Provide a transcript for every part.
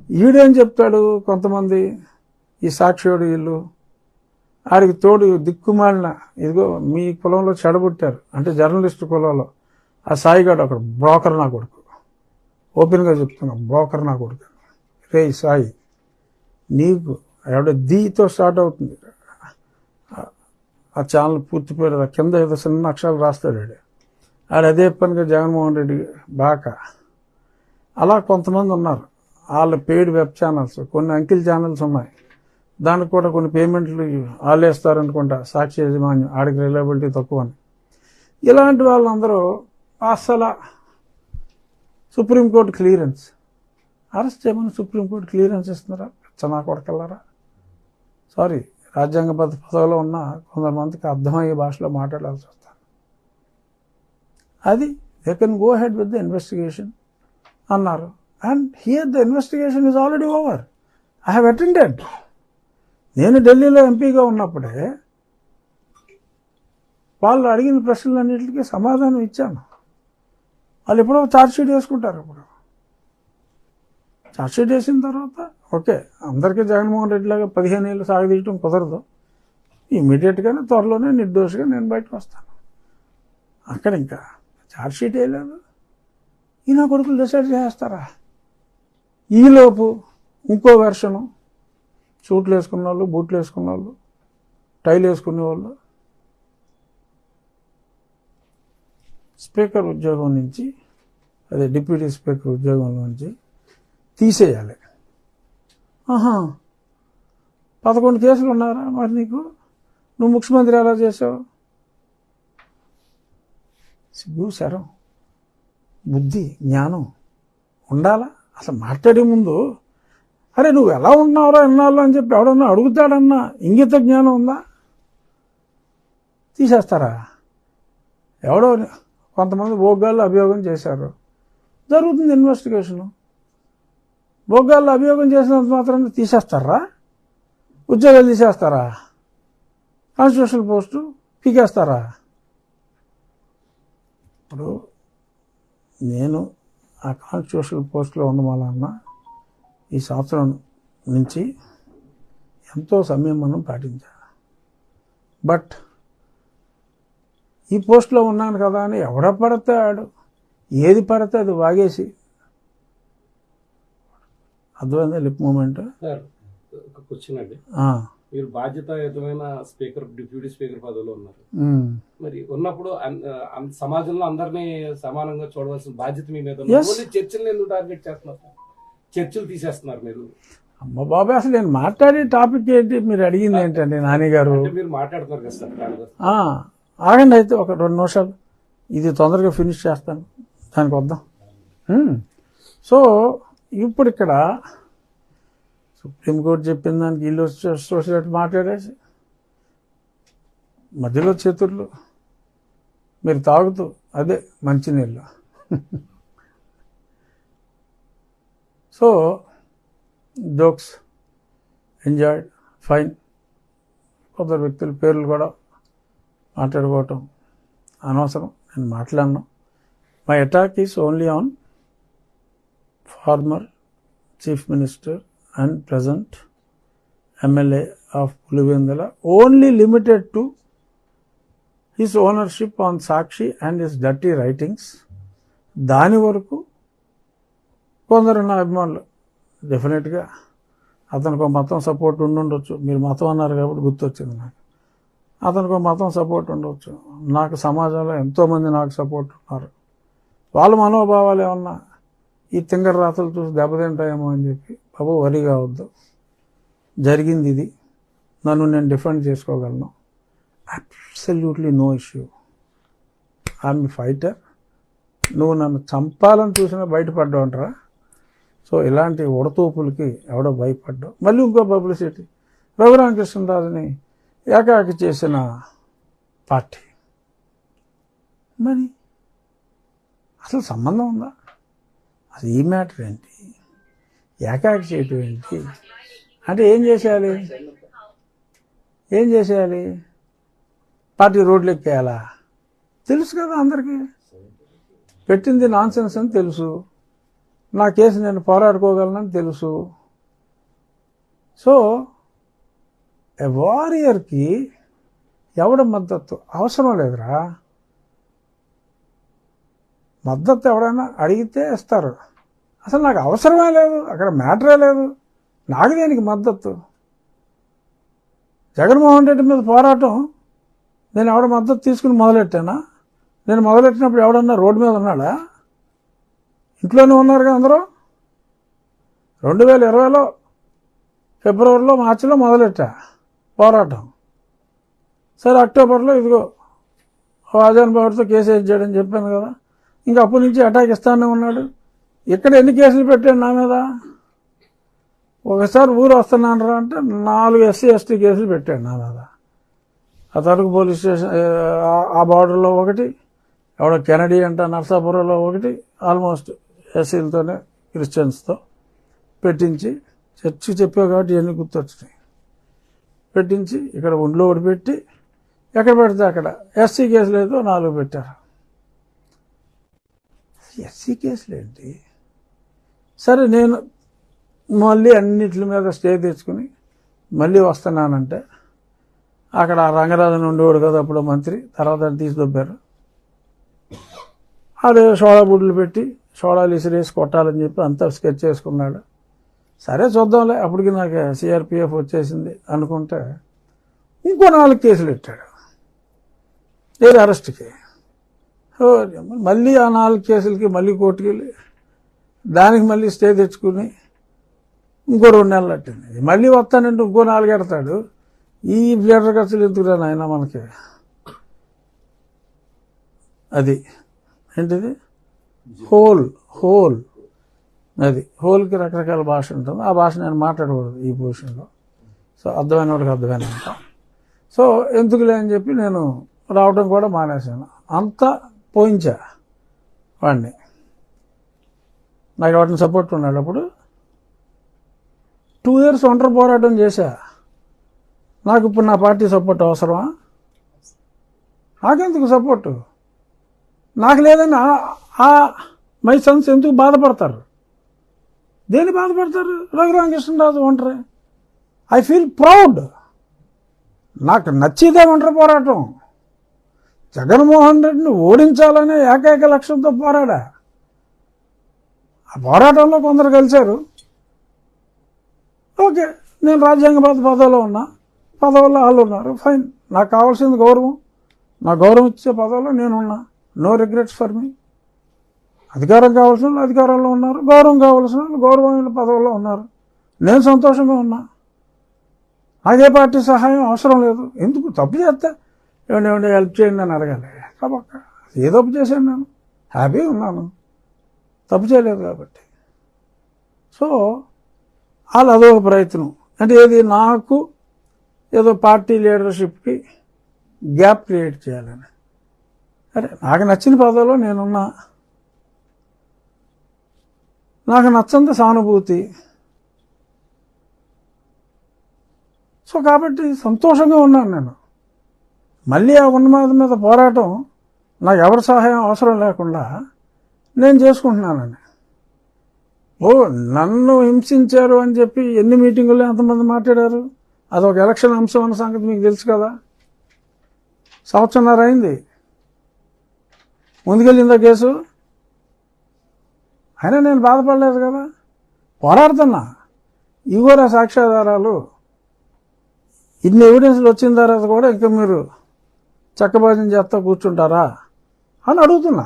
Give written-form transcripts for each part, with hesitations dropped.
ఈడేం చెప్తాడు కొంతమంది ఈ సాక్షియోడు వీళ్ళు ఆడికి తోడు దిక్కుమాలిన ఇదిగో మీ కులంలో చెడబుట్టారు అంటే జర్నలిస్టు కులంలో ఆ సాయిగాడు అక్కడ బ్రోకర్ నా కొడుకు ఓపెన్గా చెప్తున్నా బ్రోకర్ నా కొడుకు రే సాయి నీకు ఎవడ దీతో స్టార్ట్ అవుతుంది ఆ ఛానల్ పూర్తి పేరు కింద ఏదో చిన్న అక్షరాలు రాస్తాడు ఆడు అదే పనిగా జగన్మోహన్ రెడ్డి బాక అలా కొంతమంది ఉన్నారు వాళ్ళ పెయిడ్ వెబ్ ఛానల్స్ కొన్ని అంకిల్ ఛానల్స్ ఉన్నాయి దానికి కూడా కొన్ని పేమెంట్లు వాళ్ళే ఇస్తారనుకుంటా సాక్షి యజమాన్యం ఆడికి రిలయబిలిటీ తక్కువ అని ఇలాంటి వాళ్ళందరూ అసలు సుప్రీంకోర్టు క్లియరెన్స్ అరెస్ట్ చేయమని సుప్రీంకోర్టు క్లియరెన్స్ ఇస్తున్నారా చనా కొడకల్లారా సారీ రాజ్యాంగబద్ధ పదవిలో ఉన్న కొంతమందికి అర్థమయ్యే భాషలో మాట్లాడాల్సి వస్తుంది అది they can go ahead with the investigation అన్నారు and here the investigation is already over I have attended నేను ఢిల్లీలో ఎంపీగా ఉన్నప్పుడే వాళ్ళు అడిగిన ప్రశ్నలన్నింటికి సమాధానం ఇచ్చాను వాళ్ళు ఎప్పుడో ఛార్జ్షీట్ వేసుకుంటారు ఇప్పుడు ఛార్జ్షీట్ వేసిన తర్వాత ఓకే అందరికీ జగన్మోహన్ రెడ్డి లాగా 15 ఏళ్ళు సాగదీయటం కుదరదు ఇమీడియట్గానే త్వరలోనే నిర్దోషిగా నేను బయటకు వస్తాను అక్కడ ఇంకా ఛార్జ్షీట్ వేయలేదు ఈయన కొడుకులు డిసైడ్ చేస్తారా ఈలోపు ఇంకో వెర్షను సూట్లు వేసుకున్న వాళ్ళు బూట్లు వేసుకున్న వాళ్ళు టైలు వేసుకునే వాళ్ళు స్పీకర్ ఉద్యోగం నుంచి అదే డిప్యూటీ స్పీకర్ ఉద్యోగం నుంచి తీసేయాలి 11 కేసులు ఉన్నారా మరి నీకు నువ్వు ముఖ్యమంత్రి ఎలా చేసావు సిగ్గు శరం బుద్ధి జ్ఞానం ఉండాలా అసలు మాట్లాడే ముందు అరే నువ్వు ఎలా ఉన్నావురా ఎన్నాళ్ళు అని చెప్పి ఎవడన్నా అడుగుతాడన్నా ఇంగిత జ్ఞానం ఉందా తీసేస్తారా ఎవడో కొంతమంది భోగాల్లో అభియోగం చేశారు జరుగుతుంది ఇన్వెస్టిగేషను భోగాల్లో అభియోగం చేసినంత మాత్రం తీసేస్తారా ఉద్యోగాలు తీసేస్తారా కాన్స్టిట్యూషనల్ పోస్టు పీకేస్తారా ఇప్పుడు నేను ఆ కాన్స్టిట్యూషనల్ పోస్టులో ఉండమన్నా ఈ సంవత్సరం నుంచి ఎంతో సంయమనం పాటించాను బట్ ఈ పోస్టులో ఉన్నాను కదా అని ఎవడ పడితే ఆడు ఏది పడితే అది వాగేసి అర్థమైందా లిప్ మూమెంట్ కూర్చున్నాండి మీరు బాధ్యతాయుతమైన స్పీకర్ డిప్యూటీ స్పీకర్ పదవిలో ఉన్నారు మరి ఉన్నప్పుడు సమాజంలో అందరినీ సమానంగా చూడవలసిన బాధ్యత మీ మీద చర్చలు ఎందుకు టార్గెట్ చేస్తున్నారు చర్చలు తీసేస్తున్నారు మీరు అమ్మ బాబాయ్ అసలు నేను మాట్లాడే టాపిక్ ఏంటి మీరు అడిగింది ఏంటండి నాని గారు మీరు మాట్లాడుతున్నారు కదా సార్ ఆగండి అయితే ఒక 2 నిమిషాలు ఇది తొందరగా ఫినిష్ చేస్తాను దానికి వద్దాం సో ఇప్పుడు ఇక్కడ సుప్రీంకోర్టు చెప్పిన దానికి వీళ్ళు వచ్చేటట్టు మాట్లాడేసి మధ్యలో చేతుర్లు మీరు తాగుతూ అదే మంచినీళ్ళు సో జోక్స్ ఎంజాయ్డ్ ఫైన్ కొందరు వ్యక్తుల పేర్లు కూడా మాట్లాడుకోవటం అనవసరం నేను మాట్లాడను my attack is only on former chief minister and present MLA of Pulivendula only limited to his ownership on Sakshi and his dirty writings దాని వరకు కొందరు నా అభిమానులు డెఫినెట్గా అతనికి ఒక మతం సపోర్ట్ ఉండుండొచ్చు మీరు మతం అన్నారు కాబట్టి గుర్తొచ్చింది నాకు అతనికి ఒక మతం సపోర్ట్ ఉండవచ్చు నాకు సమాజంలో ఎంతోమంది నాకు సపోర్ట్ ఉన్నారు వాళ్ళ మనోభావాలు ఏమన్నా ఈ తింగర రాతలు చూసి దెబ్బతింటాయేమో అని చెప్పి బాబు వరి కావద్దు జరిగింది ఇది నన్ను నేను డిఫెండ్ చేసుకోగలను absolutely no issue I'm fighter నువ్వు నన్ను చంపాలని చూసినా బయటపడ్డావు అంటారా సో ఇలాంటి ఉడతూపులకి ఎవడో భయపడ్డావు మళ్ళీ ఇంకో పబ్లిసిటీ రఘురామకృష్ణరాజుని ఏకాకి చేసిన పార్టీ మరి అసలు సంబంధం ఉందా అసలు ఈ మ్యాటర్ ఏంటి ఏకాకి చేయటం ఏంటి అంటే ఏం చేసేయాలి పార్టీ రోడ్లు ఎక్కేయాలా తెలుసు కదా అందరికీ పెట్టింది నాన్ సెన్స్ అని తెలుసు నా కేసు నేను పోరాడుకోగలనని తెలుసు. సో ఎ వారియర్కి ఎవడ మద్దతు అవసరం లేదురా. మద్దతు ఎవడైనా అడిగితే ఇస్తారు. అసలు నాకు అవసరమే లేదు, అక్కడ మ్యాటరే లేదు. నాకు దేనికి మద్దతు? జగన్మోహన్ రెడ్డి మీద పోరాటం నేను ఎవడ మద్దతు తీసుకుని మొదలెట్టానా? నేను మొదలెట్టినప్పుడు ఎవడన్నా రోడ్డు మీద ఉన్నాడా? ఇంట్లోనే ఉన్నారుగా అందరూ. 2020లో ఫిబ్రవరిలో మార్చిలో మొదలెట్టా పోరాటం. సరే అక్టోబర్లో ఇదిగో ఆజాన్ బాబుతో కేసు వేసాడని చెప్పాను కదా. ఇంకా అప్పటి నుంచి అటాక్ ఇస్తానే ఉన్నాడు. ఇక్కడ ఎన్ని కేసులు పెట్టాడు నా మీద? ఒకసారి ఊరు వస్తున్నాను రా అంటే 4 SC ST కేసులు పెట్టాడు నా మీద. ఆ తరకు పోలీస్ స్టేషన్ ఆ బార్డర్లో ఒకటి, ఎవడో కెనడీ అంట నర్సాపురంలో ఒకటి, ఆల్మోస్ట్ ఎస్సీలతోనే క్రిస్టియన్స్తో పెట్టించి, చర్చి చెప్పావు కాబట్టి ఇవన్నీ గుర్తొచ్చినాయి. పెట్టించి ఇక్కడ ఒంట్లో ఒకటి పెట్టి ఎక్కడ పెడితే అక్కడ SC కేసులు ఏదో 4 పెట్టారు. SC కేసులు ఏంటి? సరే నేను మళ్ళీ అన్నిటి మీద స్టే తెచ్చుకుని మళ్ళీ వస్తున్నానంటే అక్కడ రంగరాజన్ ఉండేవాడు కదా అప్పుడు మంత్రి, తర్వాత తీసిదొబ్బారు. అదే సోడా బుడ్లు పెట్టి సోడాలు ఇసిరేసి కొట్టాలని చెప్పి అంతా స్కెచ్ చేసుకున్నాడు. సరే చూద్దాంలే, అప్పటికి నాకు CRPF వచ్చేసింది అనుకుంటే ఇంకో 4 కేసులు పెట్టాడు ఏది అరెస్ట్కి. మళ్ళీ ఆ 4 కేసులకి మళ్ళీ కోర్టుకి వెళ్ళి దానికి మళ్ళీ స్టే తెచ్చుకుని ఇంకో 2 నెలలు పట్టింది. మళ్ళీ వస్తానంటే ఇంకో 4 ఎడతాడు. ఈ లీటర్ ఖర్చులు ఎందుకురా నాయన మనకి? అది ఏంటిది హోల్ అది హోల్కి రకరకాల భాష ఉంటుంది. ఆ భాష నేను మాట్లాడకూడదు ఈ పొజిషన్లో. సో అర్థమైన వాడికి అర్థమైనంత. సో ఎందుకులే అని చెప్పి నేను రావడం కూడా మానేశాను. అంతా పోయించా వాడిని. నాకు వాటిని సపోర్ట్ ఉన్నాడు. అప్పుడు 2 years ఒంటరి పోరాటం చేశా. నాకు ఇప్పుడు నా పార్టీ సపోర్ట్ అవసరమా? నాకెందుకు సపోర్టు? నాకు లేదని మై సన్స్ ఎందుకు బాధపడతారు? దేని బాధపడతారు? రఘురామకృష్ణరాజు ఒంటరి. I feel proud. నాకు నచ్చిదే ఒంటరి పోరాటం. జగన్మోహన్ రెడ్డిని ఓడించాలనే ఏకైక లక్ష్యంతో పోరాడా. ఆ పోరాటంలో కొందరు కలిశారు. ఓకే, నేను రాజ్యాంగబద్ధ పదవిలో ఉన్నా, పదవుల్లో వాళ్ళు ఉన్నారు, ఫైన్. నాకు కావాల్సింది గౌరవం. నా గౌరవం ఇచ్చే పదవిలో నేనున్నా. No regrets for me. అధికారం కావాల్సిన వాళ్ళు అధికారంలో ఉన్నారు, గౌరవం కావాల్సిన వాళ్ళు గౌరవమైన పదవుల్లో ఉన్నారు. నేను సంతోషంగా ఉన్నా. నాకే పార్టీ సహాయం అవసరం లేదు. ఎందుకు? తప్పు చేస్తే ఏమండి హెల్ప్ చేయండి అని అడగాలి. కాబట్టి ఏ తప్పు చేశాను? నేను హ్యాపీగా ఉన్నాను, తప్పు చేయలేదు కాబట్టి. సో వాళ్ళు అదొక ప్రయత్నం. అంటే ఏది? నాకు ఏదో పార్టీ లీడర్షిప్కి గ్యాప్ క్రియేట్ చేయాలని. అరే నాకు నచ్చిన పదవిలో నేనున్నా, నాకు నచ్చంత సానుభూతి. సో కాబట్టి సంతోషంగా ఉన్నాను నేను. మళ్ళీ ఆ ఉన్నమాద మీద పోరాటం నాకు ఎవరి సహాయం అవసరం లేకుండా నేను చేసుకుంటున్నానండి. నన్ను హింసించారు అని చెప్పి ఎన్ని మీటింగుల్లో ఎంతమంది మాట్లాడారు? అదొక ఎలక్షన్ అంశం అన్న సంగతి మీకు తెలుసు కదా. 1.5 సంవత్సరం అయింది ముందుకెళ్ళిందా కేసు. అయినా నేను బాధపడలేదు కదా, పోరాడుతున్నా. ఇగోరా సాక్ష్యాధారాలు, ఇన్ని ఎవిడెన్స్లు వచ్చిన తర్వాత కూడా ఇంకా మీరు చక్కబాజం చేస్తా కూర్చుంటారా అని అడుగుతున్నా.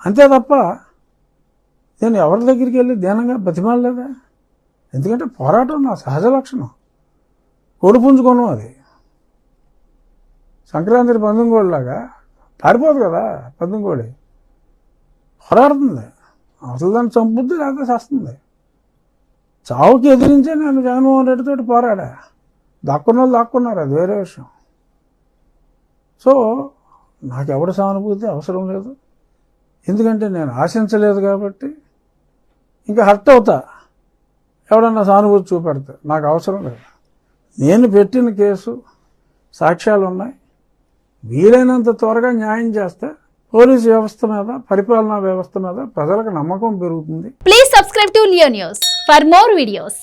అంతే తప్ప నేను ఎవరి దగ్గరికి వెళ్ళి దీనంగా బతిమాలలేదా. ఎందుకంటే పోరాటం నా సహజ లక్షణం. కోడి పుంజుకోను. అది సంక్రాంతి పందెంకోడిలాగా పారిపోదు కదా. పందెంకోడి పోరాడుతుంది. అసలు దాన్ని చంపుద్ది, లేకపోతే చేస్తుంది. చావుకి ఎదిరించే నేను జగన్మోహన్ రెడ్డితో పోరాడా. దాక్కున్న వాళ్ళు దాక్కున్నారు, అది వేరే విషయం. సో నాకెవడ సానుభూతి అవసరం లేదు. ఎందుకంటే నేను ఆశించలేదు కాబట్టి. ఇంకా హర్ట్ అవుతా ఎవడన్నా సానుభూతి చూపెడతా. నాకు అవసరం లేదు. నేను పెట్టిన కేసు సాక్ష్యాలు ఉన్నాయి. వీలైనంత త్వరగా న్యాయం చేస్తే పోలీస్ వ్యవస్థ మీద, పరిపాలనా వ్యవస్థ మీద ప్రజలకు నమ్మకం పెరుగుతుంది. Please subscribe to Leo News for more videos.